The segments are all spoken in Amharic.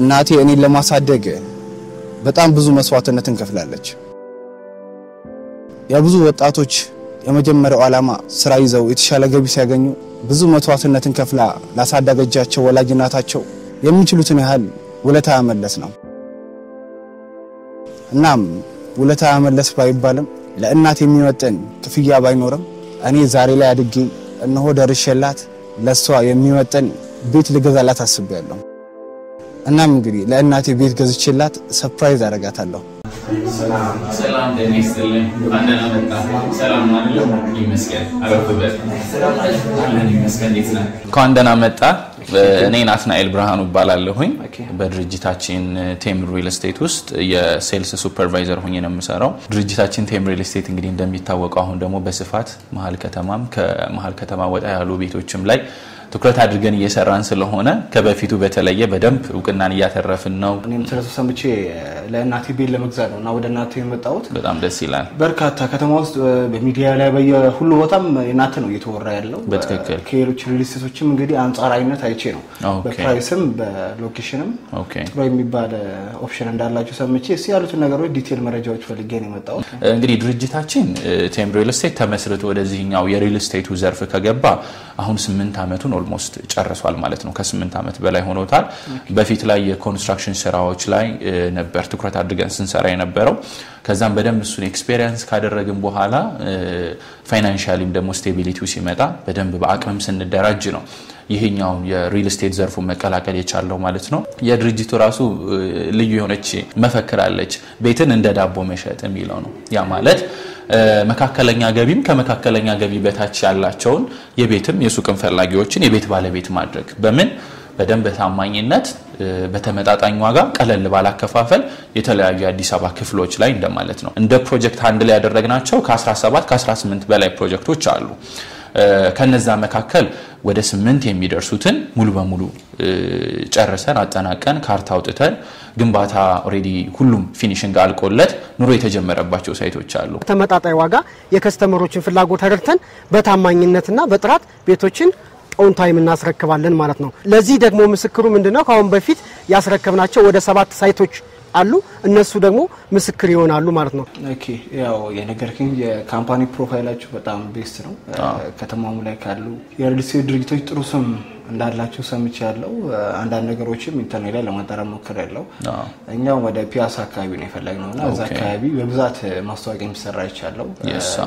እናቴ እኔን ለማሳደግ በጣም ብዙ መስዋዕትነትን ከፍላለች። የብዙ ወጣቶች የመጀመሪያው ዓላማ ስራ ይዘው የተሻለ ገቢ ሲያገኙ ብዙ መስዋዕትነትን ከፍላ ላሳደገቻቸው ወላጅናታቸው የሚችሉትን ያህል ውለታ መለስ ነው። እናም ውለታ መለስ ባይባልም ለእናት የሚወጥን ክፍያ ባይኖርም እኔ ዛሬ ላይ አድጌ እነሆ ደርሼላት ለሷ የሚወጥን ቤት ልገዛላት አስቤያለሁ። እናም እንግዲህ ለእናቴ ቤት ገዝቼላት ሰርፕራይዝ አደርጋታለሁ። ሰላም ደኒስልን አንደና መጣ ሰላም ማለት ይመስገን አረፈበት ሰላም ይመስገን ይስና ካንደና መጣ እኔ ናትናኤል ብርሃኑ ባላለሁኝ በድርጅታችን ቴምር ሪል ስቴት ውስጥ የሴልስ ሱፐርቫይዘር ሆኜ ነው የምሰራው። ድርጅታችን ቴምር ሪል ስቴት እንግዲህ እንደሚታወቀው አሁን ደግሞ በስፋት መሃል ከተማም ከመሃል ከተማ ወጣ ያሉ ቤቶችም ላይ ትኩረት አድርገን እየሰራን ስለሆነ ከበፊቱ በተለየ በደንብ እውቅናን እያተረፍን ነው። እኔም ስለተሰምቼ ለእናቴ ቤት ለመግዛት ነውና ወደ እናቴ የመጣሁት በጣም ደስ ይላል። በርካታ ከተማ ውስጥ በሚዲያ ላይ በየሁሉ ቦታም እናቴ ነው እየተወራ ያለው። በትክክል ከሌሎች ሪል ስቴቶችም እንግዲህ አንጻራዊነት አይቼ ነው በፕራይስም በሎኬሽንም ጥሩ የሚባል ኦፕሽን እንዳላችሁ ሰምቼ እስቲ ያሉትን ነገሮች ዲቴል መረጃዎች ፈልጌ ነው የመጣሁት። እንግዲህ ድርጅታችን ቴምር ሪል ስቴት ተመስርቶ ወደዚህኛው የሪል ስቴቱ ዘርፍ ከገባ አሁን 8 አመቱን ኦልሞስት ጨርሷል ማለት ነው። ከ8 አመት በላይ ሆኖታል። በፊት ላይ የኮንስትራክሽን ስራዎች ላይ ነበር ትኩረት አድርገን ስንሰራ የነበረው። ከዛም በደንብ እሱን ኤክስፒሪየንስ ካደረግን በኋላ ፋይናንሻሊም ደግሞ ስቴቢሊቲው ሲመጣ በደንብ በአቅምም ስንደራጅ ነው ይሄኛው የሪል ስቴት ዘርፉ መቀላቀል የቻለው ማለት ነው። የድርጅቱ ራሱ ልዩ የሆነች መፈክራለች ቤትን እንደ ዳቦ መሸጥ የሚለው ነው። ያ ማለት መካከለኛ ገቢም ከመካከለኛ ገቢ በታች ያላቸውን የቤትም የሱቅም ፈላጊዎችን የቤት ባለቤት ማድረግ በምን በደንብ ታማኝነት በተመጣጣኝ ዋጋ ቀለል ባላከፋፈል የተለያዩ አዲስ አበባ ክፍሎች ላይ እንደማለት ነው። እንደ ፕሮጀክት ሃንድል ያደረግናቸው ከ17 ከ18 በላይ ፕሮጀክቶች አሉ። ከነዛ መካከል ወደ 8 የሚደርሱትን ሙሉ በሙሉ ጨርሰን አጠናቀን ካርታ አውጥተን ግንባታ ኦሬዲ ሁሉም ፊኒሺንግ አልቆለት ኑሮ የተጀመረባቸው ሳይቶች አሉ። ተመጣጣኝ ዋጋ የከስተመሮችን ፍላጎት አድርተን በታማኝነትና በጥራት ቤቶችን ኦን ታይም እናስረክባለን ማለት ነው። ለዚህ ደግሞ ምስክሩ ምንድነው ካሁን በፊት ያስረከብናቸው ወደ 7 ሳይቶች አሉ። እነሱ ደግሞ ምስክር ይሆናሉ ማለት ነው። ኦኬ ያው የነገርኩኝ የካምፓኒ ፕሮፋይላችሁ በጣም ቤስት ነው። ከተማሙ ላይ ካሉ የሪል ስቴት ድርጅቶች ጥሩ ስም እንዳላችሁ ሰምቻለሁ። አንዳንድ ነገሮችም ኢንተርኔት ላይ ለማጣራት ሞክሬያለሁ። እኛው ወደ ፒያሳ አካባቢ ነው የፈለግነውና እዛ አካባቢ በብዛት ማስታወቂያ የሚሰራ ይቻላል።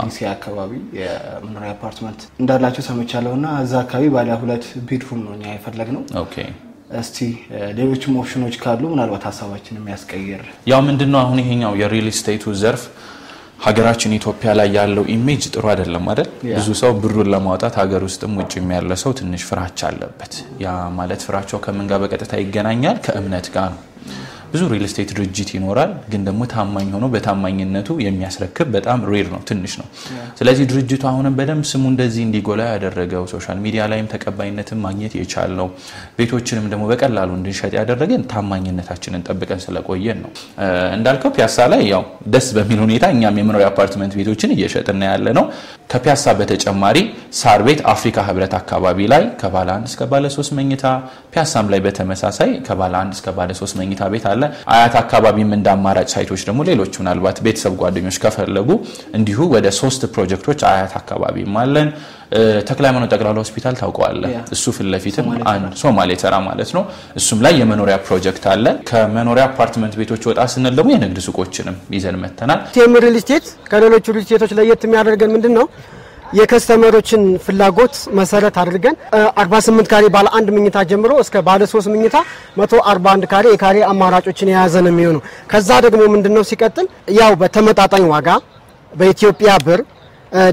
ዲሲ አካባቢ የመኖሪያ አፓርትመንት እንዳላችሁ ሰምቻለሁና እዛ አካባቢ ባለ 2 ቤድሩም ነው እኛ የፈለግነው። ኦኬ እስቲ ሌሎችም ኦፕሽኖች ካሉ ምናልባት ሐሳባችንን የሚያስቀይር ያው ምንድነው አሁን ይሄኛው የሪል ስቴቱ ዘርፍ ሀገራችን ኢትዮጵያ ላይ ያለው ኢሜጅ ጥሩ አይደለም አይደል? ብዙ ሰው ብሩን ለማውጣት ሀገር ውስጥም ውጭም ያለ ሰው ትንሽ ፍራቻ አለበት። ያ ማለት ፍራቻው ከምን ጋር በቀጥታ ይገናኛል? ከእምነት ጋር ነው። ብዙ ሪል ስቴት ድርጅት ይኖራል ግን ደግሞ ታማኝ ሆኖ በታማኝነቱ የሚያስረክብ በጣም ሬር ነው ትንሽ ነው። ስለዚህ ድርጅቱ አሁንም በደንብ ስሙ እንደዚህ እንዲጎላ ያደረገው ሶሻል ሚዲያ ላይም ተቀባይነትን ማግኘት የቻለው ቤቶችንም ደግሞ በቀላሉ እንድንሸጥ ያደረገን ታማኝነታችንን ጠብቀን ስለቆየን ነው። እንዳልከው ፒያሳ ላይ ያው ደስ በሚል ሁኔታ እኛም የመኖሪያ አፓርትመንት ቤቶችን እየሸጥን ያለ ነው። ከፒያሳ በተጨማሪ ሳር ቤት አፍሪካ ህብረት አካባቢ ላይ ከባለ 1 እስከ ባለ 3 መኝታ ፒያሳም ላይ በተመሳሳይ ከባለ 1 እስከ ባለ 3 መኝታ ቤት አለ። አያት አካባቢም እንዳማራጭ ሳይቶች ደግሞ ሌሎች ምናልባት ቤተሰብ ጓደኞች ከፈለጉ እንዲሁ ወደ 3 ፕሮጀክቶች አያት አካባቢም አለን። ተክለሃይማኖት ጠቅላላ ሆስፒታል ታውቀዋለ? እሱ ፊት ለፊትም አንድ ሶማሌ ተራ ማለት ነው። እሱም ላይ የመኖሪያ ፕሮጀክት አለ። ከመኖሪያ አፓርትመንት ቤቶች ወጣ ስንል ደግሞ የንግድ ሱቆችንም ይዘን መተናል። ቴምር ሪል ስቴት ከሌሎች ሪል ስቴቶች ለየት የሚያደርገን ምንድነው? የከስተመሮችን ፍላጎት መሰረት አድርገን 48 ካሬ ባለ 1 መኝታ ጀምሮ እስከ ባለ 3 መኝታ 141 ካሬ የካሬ አማራጮችን የያዘ ነው የሚሆነው። ከዛ ደግሞ ምንድነው ሲቀጥል ያው በተመጣጣኝ ዋጋ በኢትዮጵያ ብር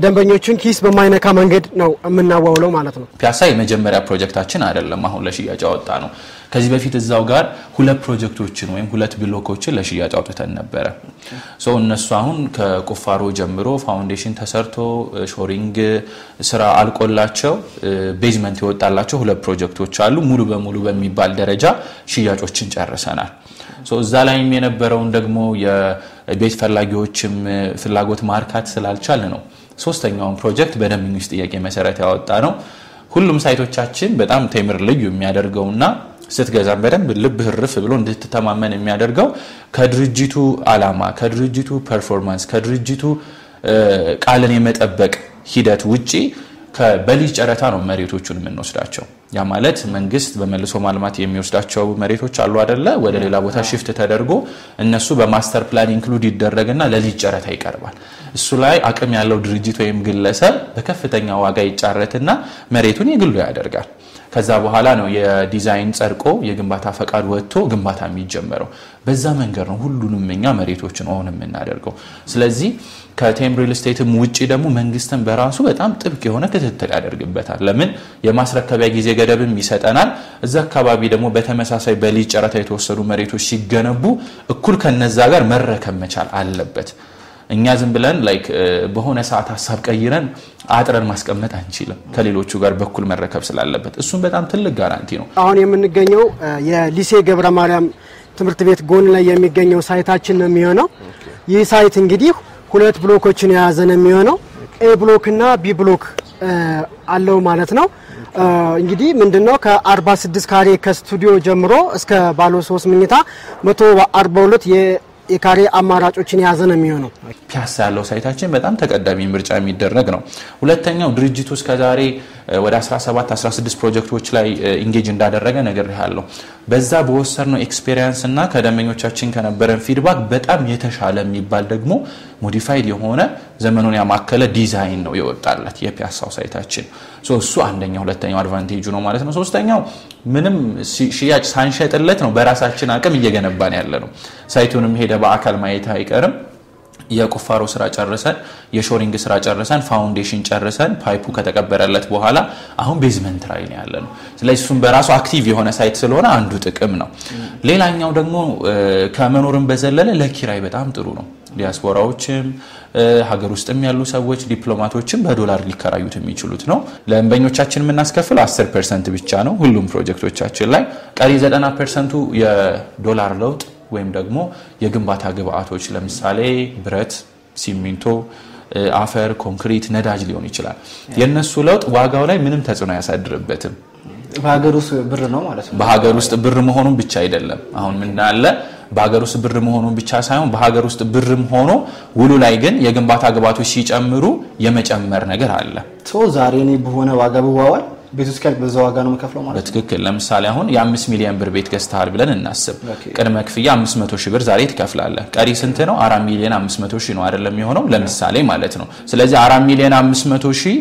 ደንበኞቹን ኪስ በማይነካ መንገድ ነው የምናዋውለው ማለት ነው። ፒያሳ የመጀመሪያ ፕሮጀክታችን አይደለም አሁን ለሽያጭ አወጣ ነው። ከዚህ በፊት እዛው ጋር 2 ፕሮጀክቶችን ወይም 2 ብሎኮችን ለሽያጭ አውጥተን ነበር። እነሱ አሁን ከቁፋሮ ጀምሮ ፋውንዴሽን ተሰርቶ ሾሪንግ ስራ አልቆላቸው ቤዝመንት ይወጣላቸው 2 ፕሮጀክቶች አሉ። ሙሉ በሙሉ በሚባል ደረጃ ሽያጮችን ጨርሰናል። እዛ ላይም የነበረውን ደግሞ የቤት ፈላጊዎችም ፍላጎት ማርካት ስላልቻለ ነው 3ኛውን ፕሮጀክት በደንበኞች ጥያቄ መሰረት ያወጣ ነው። ሁሉም ሳይቶቻችን በጣም ቴምር ልዩ የሚያደርገውና ስትገዛም በደንብ ልብህ ርፍ ብሎ እንድትተማመን የሚያደርገው ከድርጅቱ አላማ ከድርጅቱ ፐርፎርማንስ ከድርጅቱ ቃልን የመጠበቅ ሂደት ውጪ በሊዝ ጨረታ ነው መሬቶቹን የምንወስዳቸው ያ ማለት መንግስት በመልሶ ማልማት የሚወስዳቸው መሬቶች አሉ አይደለ ወደ ሌላ ቦታ ሽፍት ተደርጎ እነሱ በማስተር ፕላን ኢንክሉድ ይደረግና ለሊዝ ጨረታ ይቀርባል እሱ ላይ አቅም ያለው ድርጅት ወይም ግለሰብ በከፍተኛ ዋጋ ይጫረትና መሬቱን የግሉ ያደርጋል ከዛ በኋላ ነው የዲዛይን ጸድቆ የግንባታ ፈቃድ ወጥቶ ግንባታ የሚጀምረው በዛ መንገድ ነው ሁሉንም እኛ መሬቶችን ኦን የምናደርገው ስለዚህ ከቴም ሪል ስቴትም ውጪ ደግሞ መንግስትን በራሱ በጣም ጥብቅ የሆነ ክትትል ያደርግበታል ለምን የማስረከቢያ ጊዜ ገደብም ይሰጠናል እዛ አካባቢ ደግሞ በተመሳሳይ በሊዝ ጨረታ የተወሰዱ መሬቶች ሲገነቡ እኩል ከነዛ ጋር መረከብ መቻል አለበት እኛ ዝም ብለን ላይክ በሆነ ሰዓት ሐሳብ ቀይረን አጥረን ማስቀመጥ አንችልም ከሌሎቹ ጋር በኩል መረከብ ስላለበት እሱም በጣም ትልቅ ጋራንቲ ነው አሁን የምንገኘው የሊሴ ገብረ ማርያም ትምህርት ቤት ጎን ላይ የሚገኘው ሳይታችን ነው የሚሆነው ይህ ሳይት እንግዲህ ሁለት ብሎኮችን የያዘ ነው የሚሆነው ኤ ብሎክ እና ቢ ብሎክ አለው ማለት ነው እንግዲህ ምንድነው ከ46 ካሬ ከስቱዲዮ ጀምሮ እስከ ባለ 3 መኝታ 142 የካሬ አማራጮችን ያዘ ነው የሚሆነው ፒያሳ ያለው ሳይታችን በጣም ተቀዳሚ ምርጫ የሚደረግ ነው ሁለተኛው ድርጅቱ እስከ ዛሬ ወደ 17 16 ፕሮጀክቶች ላይ ኢንጌጅ እንዳደረገ ነገር ያለው በዛ በወሰርነው ኤክስፒሪየንስ እና ከደመኞቻችን ከነበረን ፊድባክ በጣም የተሻለ የሚባል ደግሞ ሞዲፋይድ የሆነ ዘመኑን ያማከለ ዲዛይን ነው የወጣለት የፒያሳው ሳይታችን እሱ አንደኛው ሁለተኛው አድቫንቴጁ ነው ማለት ነው ሶስተኛው ምንም ሽያጭ ሳንሸጥለት ነው በራሳችን አቅም እየገነባን ያለ ነው ሳይቱንም ሄደ በአካል ማየት አይቀርም የቁፋሮ ስራ ጨርሰን የሾሪንግ ስራ ጨርሰን ፋውንዴሽን ጨርሰን ፓይፑ ከተቀበረለት በኋላ አሁን ቤዝመንት ላይ ነው ያለነው ስለዚህ እሱም በራሱ አክቲቭ የሆነ ሳይት ስለሆነ አንዱ ጥቅም ነው ሌላኛው ደግሞ ከመኖርም በዘለለ ለኪራይ በጣም ጥሩ ነው ዲያስፖራዎችም ሀገር ውስጥም ያሉ ሰዎች ዲፕሎማቶችም በዶላር ሊከራዩት የሚችሉት ነው ለእንበኞቻችን የምናስከፍለው 10% ብቻ ነው ሁሉም ፕሮጀክቶቻችን ላይ ቀሪ 90% የዶላር ለውጥ ወይም ደግሞ የግንባታ ግብአቶች ለምሳሌ ብረት ሲሚንቶ አፈር ኮንክሪት ነዳጅ ሊሆን ይችላል የነሱ ለውጥ ዋጋው ላይ ምንም ተጽዕኖ ያሳድርበትም በሀገር ውስጥ ብር ነው ማለት ነው በሀገር ውስጥ ብር መሆኑን ብቻ አይደለም አሁን ምን አለ በሀገር ውስጥ ብር መሆኑን ብቻ ሳይሆን በሀገር ውስጥ ብርም ሆኖ ውሉ ላይ ግን የግንባታ ግብአቶች ሲጨምሩ የመጨመር ነገር አለ ዛሬ እኔ በሆነ ዋጋ ብዋዋል ቤት ውስጥ ካልክ በዛው ዋጋ ነው መከፍለው ማለት በትክክል ለምሳሌ አሁን የ5 ሚሊዮን ብር ቤት ገዝተሃል ብለን እናስብ ቅድመ ክፍያ 500 ሺህ ብር ዛሬ ትከፍላለህ ቀሪ ስንት ነው 4 ሚሊዮን 500 ሺህ ነው አይደለም የሚሆነው ለምሳሌ ማለት ነው ስለዚህ 4 ሚሊዮን 500 ሺህ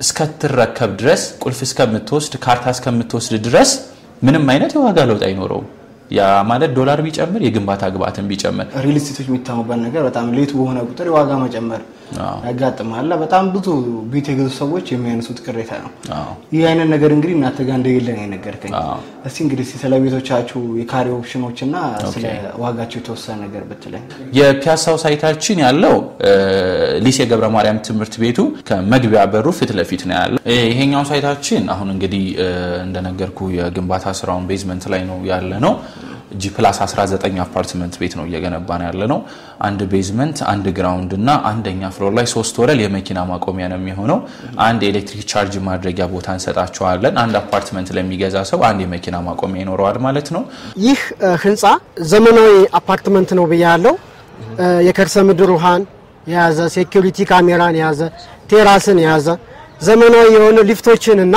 እስከትረከብ ድረስ ቁልፍ እስከምትወስድ ካርታ እስከምትወስድ ድረስ ምንም አይነት የዋጋ ለውጥ አይኖረው ያ ማለት ዶላር ቢጨምር የግንባታ ግብአትን ቢጨምር ሪል ስቴቶች የሚታሙበት ነገር በጣም ሌት በሆነ ቁጥር የዋጋ መጨመር ያጋጥማል በጣም ብዙ ቤት የገዙ ሰዎች የሚያነሱት ቅሬታ ነው ይህ አይነት ነገር እንግዲህ እናንተ ጋር እንደሌለ ነው የነገርከኝ እስቲ እንግዲህ ስለ ቤቶቻችሁ የካሬ ኦፕሽኖችና ስለ ዋጋቸው የተወሰነ ነገር ብትለኝ የፒያሳው ሳይታችን ያለው ሊሴ ገብረ ማርያም ትምህርት ቤቱ ከመግቢያ በሩ ፊት ለፊት ነው ያለው ይሄኛው ሳይታችን አሁን እንግዲህ እንደነገርኩ የግንባታ ስራውን ቤዝመንት ላይ ነው ያለ ነው G+19 አፓርትመንት ቤት ነው እየገነባን ያለ ነው አንድ ቤዝመንት አንድ ግራውንድ እና አንደኛ ፍሎር ላይ 3 ወለል የመኪና ማቆሚያ ነው የሚሆነው አንድ ኤሌክትሪክ ቻርጅ ማድረጊያ ቦታ እንሰጣቸዋለን አንድ አፓርትመንት ለሚገዛ ሰው አንድ የመኪና ማቆሚያ ይኖረዋል ማለት ነው ይህ ህንጻ ዘመናዊ አፓርትመንት ነው በያለው የከርሰ ምድር ውሃን የያዘ ሴኩሪቲ ካሜራን የያዘ ቴራስን የያዘ ዘመናዊ የሆነ ሊፍቶችን እና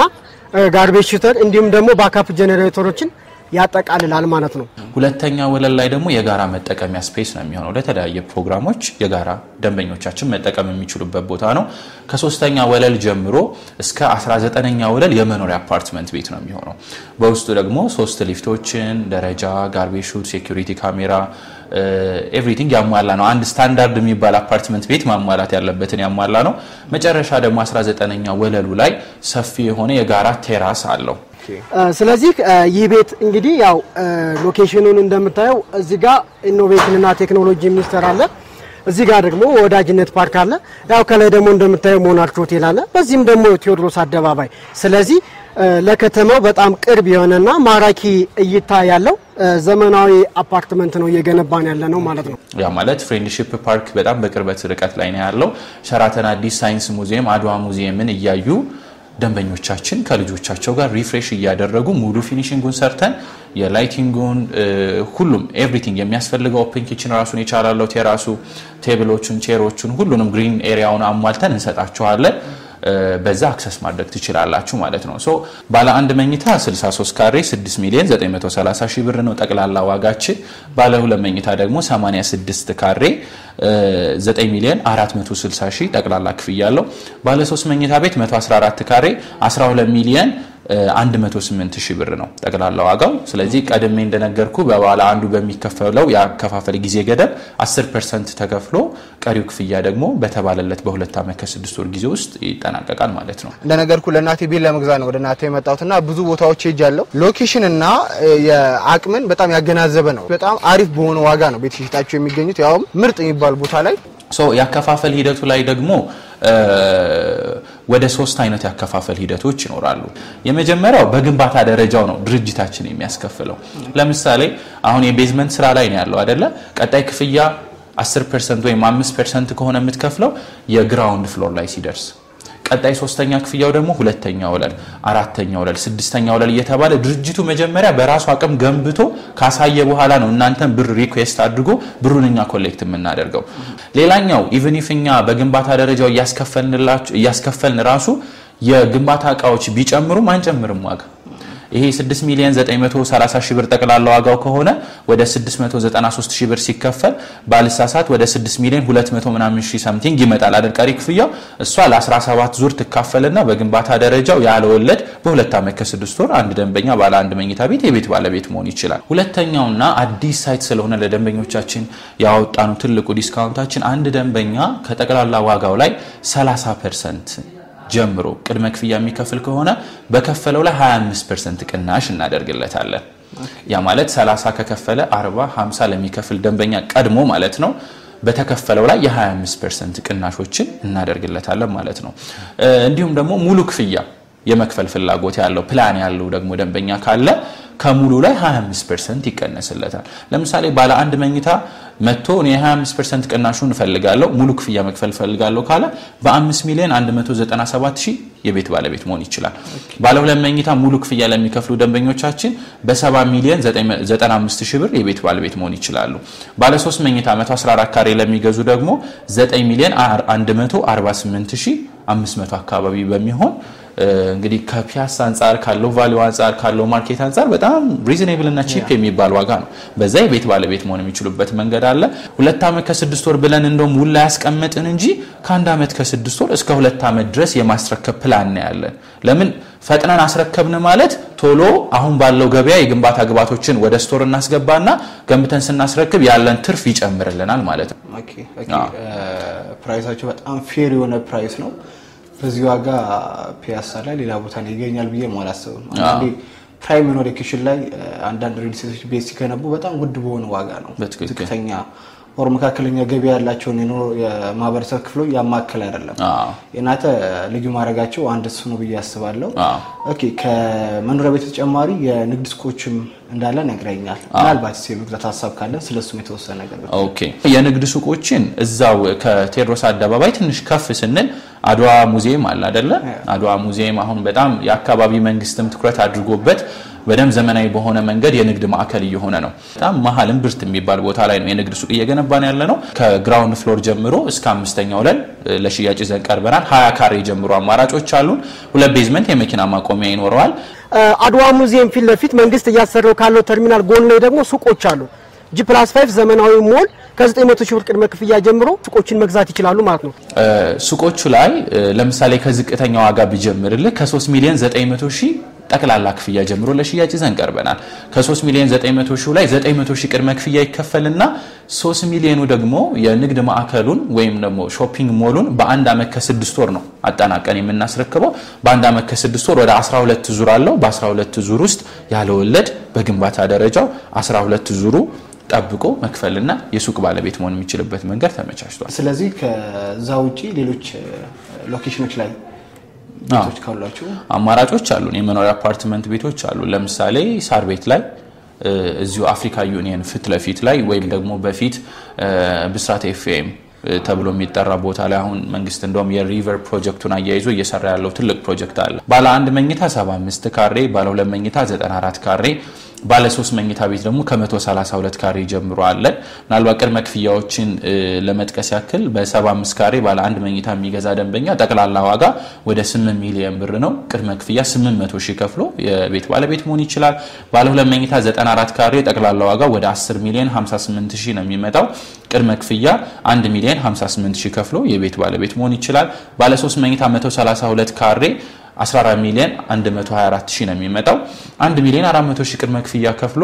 ጋርቤጅ ሹተር እንዲሁም ደግሞ ባካፕ ጄኔሬተሮችን ያጠቃልላል ማለት ነው ሁለተኛ ወለል ላይ ደግሞ የጋራ መጠቀሚያ ስፔስ ነው የሚሆነው ለተለያየ ፕሮግራሞች የጋራ ደንበኞቻችን መጠቀም የሚችሉበት ቦታ ነው ከሶስተኛ ወለል ጀምሮ እስከ 19ኛ ወለል የመኖሪያ አፓርትመንት ቤት ነው የሚሆነው በውስጡ ደግሞ 3 ሊፍቶችን ደረጃ ጋርቤጅ ሹት ሴኩሪቲ ካሜራ ኤቭሪቲንግ ያሟላ ነው አንድ ስታንዳርድ የሚባል አፓርትመንት ቤት ማሟላት ያለበትን ያሟላ ነው መጨረሻ ደግሞ 19ኛ ወለሉ ላይ ሰፊ የሆነ የጋራ ቴራስ አለው ስለዚህ ይህ ቤት እንግዲህ ያው ሎኬሽኑን እንደምታየው እዚህ ጋር ኢኖቬሽን እና ቴክኖሎጂ ሚኒስቴር አለ እዚህ ጋር ደግሞ ወዳጅነት ፓርክ አለ ያው ከላይ ደግሞ እንደምታየው ሞናርክ ሆቴል አለ በዚህም ደግሞ ቴዎድሮስ አደባባይ ስለዚህ ለከተማው በጣም ቅርብ የሆነና ማራኪ እይታ ያለው ዘመናዊ አፓርትመንት ነው እየገነባን ያለ ነው ማለት ነው ያ ማለት ፍሬንድሺፕ ፓርክ በጣም በቅርበት ርቀት ላይ ነው ያለው ሸራተን አዲስ ሳይንስ ሙዚየም አድዋ ሙዚየምን እያዩ ደንበኞቻችን ከልጆቻቸው ጋር ሪፍሬሽ እያደረጉ ሙሉ ፊኒሺንጉን ሰርተን የላይቲንጉን ሁሉም ኤቭሪቲንግ የሚያስፈልገው ኦፕን ኪችን ራሱን ይቻላል ቴራሱ ቴብሎቹን ቼሮቹን ሁሉንም ግሪን ኤሪያውን አሟልተን እንሰጣቸዋለን በዛ አክሰስ ማድረግ ትችላላችሁ ማለት ነው ሶ ባለ አንድ መኝታ 63 ካሬ 6 ሚሊዮን 930 ሺህ ብር ነው ጠቅላላ ዋጋችን ባለ ሁለት መኝታ ደግሞ 86 ካሬ 9 ሚሊዮን 460 ሺህ ጠቅላላ ክፍያ ያለው ባለ 3 መኝታ ቤት 114 ካሬ 12 ሚሊዮን 108 ሺህ ብር ነው ጠቅላላ ዋጋው ስለዚህ ቀድሜ እንደነገርኩ በባለ አንዱ በሚከፈለው ያከፋፈል ጊዜ ገደብ 10% ተከፍሎ ቀሪው ክፍያ ደግሞ በተባለለት በሁለት ዓመት ከ6 ወር ጊዜ ውስጥ ይጠናቀቃል ማለት ነው እንደነገርኩ ለናቴ ቤት ለመግዛት ነው ወደ ናቴ የመጣሁትና ብዙ ቦታዎች ሄጃለሁ ሎኬሽን እና የአቅምን በጣም ያገናዘበ ነው በጣም አሪፍ በሆነ ዋጋ ነው ቤት ሽጣቸው የሚገኙት ያው ምርጥ የሚባል ቦታ ላይ ሶ ያከፋፈል ሂደቱ ላይ ደግሞ ወደ 3 አይነት ያከፋፈል ሂደቶች ይኖራሉ የመጀመሪያው በግንባታ ደረጃው ነው ድርጅታችን የሚያስከፍለው ለምሳሌ አሁን የቤዝመንት ስራ ላይ ነው ያለው አይደለ ቀጣይ ክፍያ 10% ወይም 5% ከሆነ የምትከፍለው የግራውንድ ፍሎር ላይ ሲደርስ ቀጣይ ሶስተኛ ክፍያው ደግሞ ሁለተኛ ወለል አራተኛ ወለል ስድስተኛ ወለል እየተባለ ድርጅቱ መጀመሪያ በራሱ አቅም ገንብቶ ካሳየ በኋላ ነው እናንተን ብር ሪኩዌስት አድርጎ ብሩንኛ ኮሌክት የምናደርገው ሌላኛው ኢቭን ኢፍኛ በግንባታ ደረጃው ያስከፈልን ራሱ የግንባታ እቃዎች ቢጨምሩ ማንጨምርም ዋጋ ይሄ 6 ሚሊዮን 930 ሺህ ብር ጠቅላላ ዋጋው ከሆነ ወደ 693 ሺህ ብር ሲከፈል ባልሳሳት ወደ 6 ሚሊዮን 200 ምናምን ሺህ ሳምቲንግ ይመጣል አይደል ቀሪ ክፍያው እሷ ለ17 ዙር ተካፈለና በግንባታ ደረጃው ያለ ወለድ በሁለት ዓመት ከ6 ወር አንድ ደንበኛ ባለ አንድ መኝታ ቤት የቤት ባለቤት መሆን ይችላል ሁለተኛውና አዲስ ሳይት ስለሆነ ለደንበኞቻችን ያወጣነው ትልቁ ዲስካውንታችን አንድ ደንበኛ ከጠቅላላ ዋጋው ላይ 30% ጀምሮ ቅድመ ክፍያ የሚከፍል ከሆነ በከፈለው ላይ 25% ቅናሽ እናደርግለታለን ያ ማለት 30 ከከፈለ 40 50 ለሚከፍል ደንበኛ ቀድሞ ማለት ነው በተከፈለው ላይ የ25% ቅናሾችን እናደርግለታለን ማለት ነው እንዲሁም ደግሞ ሙሉ ክፍያ የመክፈል ፍላጎት ያለው ፕላን ያለው ደግሞ ደንበኛ ካለ ከሙሉ ላይ 25% ይቀነስለታል ለምሳሌ ባለ አንድ መኝታ መጥቶ እኔ 25% ቅናሹን ፈልጋለሁ ሙሉ ክፍያ መክፈል ፈልጋለሁ ካለ በ5 ሚሊዮን 197 ሺህ የቤት ባለቤት መሆን ይችላል ባለ ሁለት መኝታ ሙሉ ክፍያ ለሚከፍሉ ደንበኞቻችን በ7 ሚሊዮን 95 ሺህ ብር የቤት ባለቤት መሆን ይችላሉ ባለ 3 መኝታ 114 ካሬ ለሚገዙ ደግሞ 9 ሚሊዮን 148 ሺህ 500 አካባቢ በሚሆን እንግዲህ ከፒያሳ አንፃር ካለው ቫልዩ አንፃር ካለው ማርኬት አንፃር በጣም ሪዝኔብል እና ቺፕ የሚባል ዋጋ ነው በዛ የቤት ባለቤት መሆን የሚችሉበት መንገድ አለ ሁለት ዓመት ከ6 ወር ብለን እንደውም ውላ ያስቀምጥን እንጂ ከአንድ ዓመት ከ6 ወር እስከ 2 ዓመት ድረስ የማስረከብ ፕላን ነው ያለን ለምን ፈጥነን አስረከብን ማለት ቶሎ አሁን ባለው ገበያ የግንባታ ግባቶችን ወደ ስቶር እናስገባና ገንብተን ስናስረክብ ያለን ትርፍ ይጨምርልናል ማለት ነው ኦኬ ፕራይሳቸው በጣም ፌር የሆነ ፕራይስ ነው በዚህ ዋጋ ፒያሳ ላይ ሌላ ቦታ ላይ ይገኛል ብዬ ማላስበው አንዴ ፕራይም ሎኬሽን ላይ አንዳንድ ሪል ስቴቶች ቤት ሲከነቡ በጣም ውድ በሆነ ዋጋ ነው ትክክለኛ ወር መካከለኛ ገቢ ያላቸው ነው የማህበረሰብ ክፍሉ ያማከለ አይደለም የናተ ልዩ ማረጋቸው አንድ እሱ ነው ብዬ አስባለሁ ኦኬ ከመኖሪያ ቤት ተጨማሪ የንግድ ሱቆችም እንዳለ ነግረኛል ምናልባት የመግዛት ሐሳብ ካለ ስለሱም የተወሰነ ነገር ኦኬ የንግድ ሱቆችን እዛው ከቴዎድሮስ አደባባይ ትንሽ ከፍ ስንል አድዋ ሙዚየም አለ አይደለ አድዋ ሙዚየም አሁን በጣም የአካባቢ መንግስትም ትኩረት አድርጎበት በደም ዘመናዊ በሆነ መንገድ የንግድ ማዕከል እየሆነ ነው በጣም መሃልም ብርት የሚባል ቦታ ላይ ነው የንግድ ሱቅ እየገነባን ያለ ነው ከግራውንድ ፍሎር ጀምሮ እስከ 5ኛው ወለል ለሽያጭ ይዘን ቀርበናል 20 ካሬ ጀምሮ አማራጮች አሉን ሁለት ቤዝመንት የመኪና ማቆሚያ ይኖረዋል አድዋ ሙዚየም ፊት ለፊት መንግስት እያሰራው ካለው ተርሚናል ጎን ላይ ደግሞ ሱቆች አሉ G+5 ዘመናዊ ሞል ከ900 ሺህ ብር ቅድመ ክፍያ ጀምሮ ሱቆችን መግዛት ይችላሉ ማለት ነው ሱቆቹ ላይ ለምሳሌ ከዝቅተኛ ዋጋ ቢጀምርልህ ከ3 ሚሊዮን 900 ሺህ ጠቅላላ ክፍያ ጀምሮ ለሽያጭ ይዘን ቀርበናል ከ3 ሚሊዮን 900 ሺህ ላይ 900 ሺህ ቅድመ ክፍያ ይከፈልና 3 ሚሊዮኑ ደግሞ የንግድ ማዕከሉን ወይም ደግሞ ሾፒንግ ሞሉን በአንድ ዓመት ከ6 ወር ነው አጣናቀን የምናስረክበው በአንድ ዓመት ከ6 ወር ወደ 12 ዙር አለው በ12 ዙር ውስጥ ያለ ወለድ በግንባታ ደረጃው 12 ዙሩ ጠብቆ መክፈልና የሱቅ ባለቤት መሆን የሚችልበት መንገድ ተመቻችቷል ስለዚህ ከዛው ውጪ ሌሎች ሎኬሽኖች ላይ ቤቶች ካሏችሁ አማራጮች አሉን የመኖሪያ አፓርትመንት ቤቶች አሉ ለምሳሌ ሳር ቤት ላይ እዚሁ አፍሪካ ዩኒየን ፊት ለፊት ላይ ወይም ደግሞ በፊት ብስራት ኤፍኤም ተብሎ የሚጠራ ቦታ ላይ አሁን መንግስት እንደውም የሪቨር ፕሮጀክቱን አያይዞ እየሰራ ያለው ትልቅ ፕሮጀክት አለ። ባለ 1 መኝታ 75 ካሬ፣ ባለ 2 መኝታ 94 ካሬ፣ ባለ 3 መኝታ ቤት ደግሞ ከ132 ካሬ ጀምሮ አለ። ምናልባት ቅድመ ክፍያዎችን ለመጥቀስ ያክል በ75 ካሬ ባለ 1 መኝታ የሚገዛ ደንበኛ ጠቅላላ ዋጋ ወደ 8 ሚሊዮን ብር ነው። ቅድመ ክፍያ 800 ሺህ ከፍሎ የቤት ባለቤት መሆን ይችላል። ባለ 2 መኝታ 94 ካሬ ጠቅላላ ዋጋ ወደ 10 ሚሊዮን 58 ሺህ ነው የሚመጣው። ቅድመ ክፍያ 1 ሚሊዮን 58 ሺህ ከፍሎ የቤት ባለቤት መሆን ይችላል። ባለ 3 መኝታ 132 ካሬ 14 ሚሊዮን 124 ሺህ ነው የሚመጣው። 1 ሚሊዮን 400 ሺህ ቅድመ ክፍያ ከፍሎ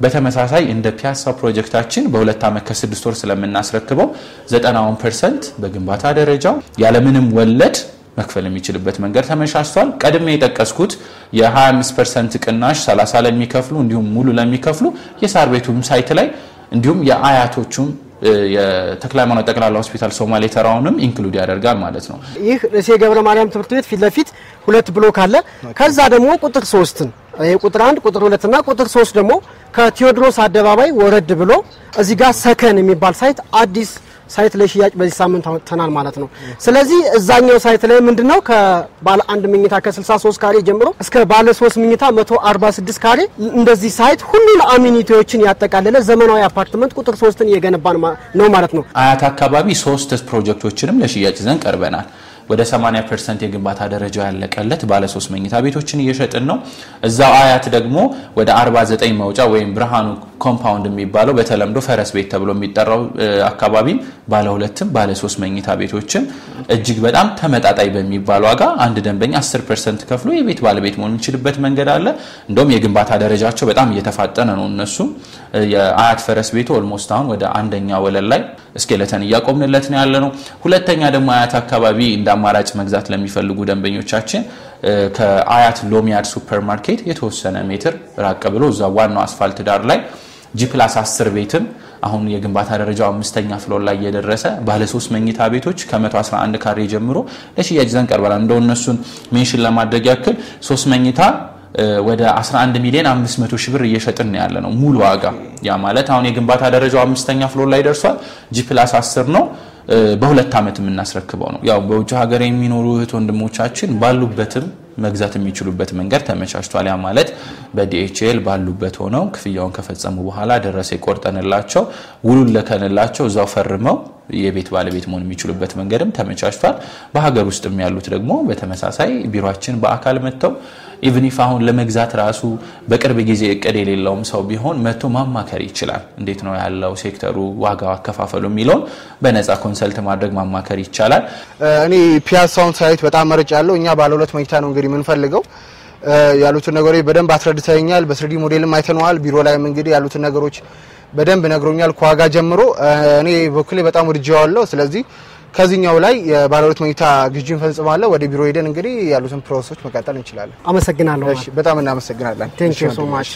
በተመሳሳይ እንደ ፒያሳ ፕሮጀክታችን በ2 ዓመት ከ6 ወር ስለምናስረክበው 90% በግንባታ ደረጃው ያለምንም ወለድ መክፈል የሚችልበት መንገድ ተመቻችቷል። ቀድሜ የጠቀስኩት የ25% ቅናሽ 30 ለሚከፍሉ እንዲሁም ሙሉ ለሚከፍሉ የሳር ቤቱም ሳይት ላይ እንዲሁም የአያቶቹም የተክለሃይማኖት ጠቅላላ ሆስፒታል ሶማሌ ተራውንም ኢንክሉድ ያደርጋል ማለት ነው። ይህ ርዕሴ ገብረ ማርያም ትምህርት ቤት ፊት ለፊት 2 ብሎክ አለ። ከዛ ደግሞ ቁጥር 3ን ቁጥር 1 ቁጥር 2 እና ቁጥር 3 ደግሞ ከቴዎድሮስ አደባባይ ወረድ ብሎ እዚህ ጋር ሰከን የሚባል ሳይት አዲስ ሳይት ለሽያጭ በዚህ ሳምንት ተናል ማለት ነው። ስለዚህ እዛኛው ሳይት ላይ ምንድነው ከባለ 1 መኝታ ከ63 ካሬ ጀምሮ እስከ ባለ 3 መኝታ 146 ካሬ እንደዚህ ሳይት ሁሉን አሚኒቲዎችን ያጠቃለለ ዘመናዊ አፓርትመንት ቁጥር 3ን እየገነባን ነው ማለት ነው። አያት አካባቢ 3 ፕሮጀክቶችንም ለሽያጭ ይዘን ቀርበናል። ወደ 80% የግንባታ ደረጃ ያለቀለት ባለ 3 መኝታ ቤቶችን እየሸጥን ነው። እዛው አያት ደግሞ ወደ 49 መውጫ ወይም ብርሃኑ ኮምፓውንድ የሚባለው በተለምዶ ፈረስ ቤት ተብሎ የሚጠራው አካባቢ ባለ 2ም ባለ 3 መኝታ ቤቶችን እጅግ በጣም ተመጣጣኝ በሚባል ዋጋ አንድ ደንበኛ 10% ከፍሎ የቤት ባለቤት መሆን የሚችልበት መንገድ አለ። እንደውም የግንባታ ደረጃቸው በጣም እየተፋጠነ ነው። እነሱ የአያት ፈረስ ቤቱ ኦልሞስት አሁን ወደ አንደኛ ወለል ላይ ስኬለተን እያቆምንለት ነው ያለነው። ሁለተኛ ደግሞ አያት አካባቢ እንደ አማራጭ መግዛት ለሚፈልጉ ደንበኞቻችን ከአያት ሎሚያድ ሱፐርማርኬት የተወሰነ ሜትር ራቅ ብሎ እዛ ዋናው አስፋልት ዳር ላይ G+10 ቤትም አሁን የግንባታ ደረጃው 5ኛ ፍሎር ላይ እየደረሰ ባለ 3 መኝታ ቤቶች ከ111 ካሬ ጀምሮ ለሽያጭ ዘን ቀርበናል። እንደው እነሱን ሜንሽን ለማድረግ ያክል 3 መኝታ ወደ 11 ሚሊዮን 500 ሺህ ብር እየሸጥን ያለ ነው ሙሉ ዋጋ። ያ ማለት አሁን የግንባታ ደረጃው 5ኛ ፍሎር ላይ ደርሷል። G+10 ነው። በ2 ዓመት የምናስረክበው ነው። ያው በውጭ ሀገር የሚኖሩ እህት ወንድሞቻችን ባሉበትም መግዛት የሚችሉበት መንገድ ተመቻችቷል። ያ ማለት በዲኤችኤል ባሉበት ሆነው ክፍያውን ከፈጸሙ በኋላ ደረሰ ይቆርጠንላቸው ውሉን ለከንላቸው እዛው ፈርመው የቤት ባለቤት መሆን የሚችሉበት መንገድም ተመቻችቷል። በሀገር ውስጥም ያሉት ደግሞ በተመሳሳይ ቢሮአችን በአካል መጥተው ኢቭን ኢፍ አሁን ለመግዛት ራሱ በቅርብ ጊዜ እቅድ የሌለውም ሰው ቢሆን መጥቶ ማማከር ይችላል። እንዴት ነው ያለው ሴክተሩ ዋጋው አከፋፈሉ የሚለው በነፃ ኮንሰልት ማድረግ ማማከር ይቻላል። እኔ ፒያሳውን ሳይት በጣም መርጫለሁ። እኛ ባለ 2 መኝታ ነው እንግዲህ ምን ፈልገው ያሉት ነገሮች በደንብ አስረድተኛል። በ3D ሞዴልም አይተነዋል። ቢሮ ላይም እንግዲህ ያሉት ነገሮች በደንብ ነግሮኛል ከዋጋ ጀምሮ። እኔ በኩሌ በጣም ወድጄዋለሁ። ስለዚህ ከዚህኛው ላይ ባለ 2 መኝታ ግዢን ፈጽማለሁ። ወደ ቢሮ ሄደን እንግዲህ ያሉትን ፕሮሰሶች መቀጠል እንችላለን። አመሰግናለሁ። እሺ፣ በጣም እናመሰግናለን። Thank you so much.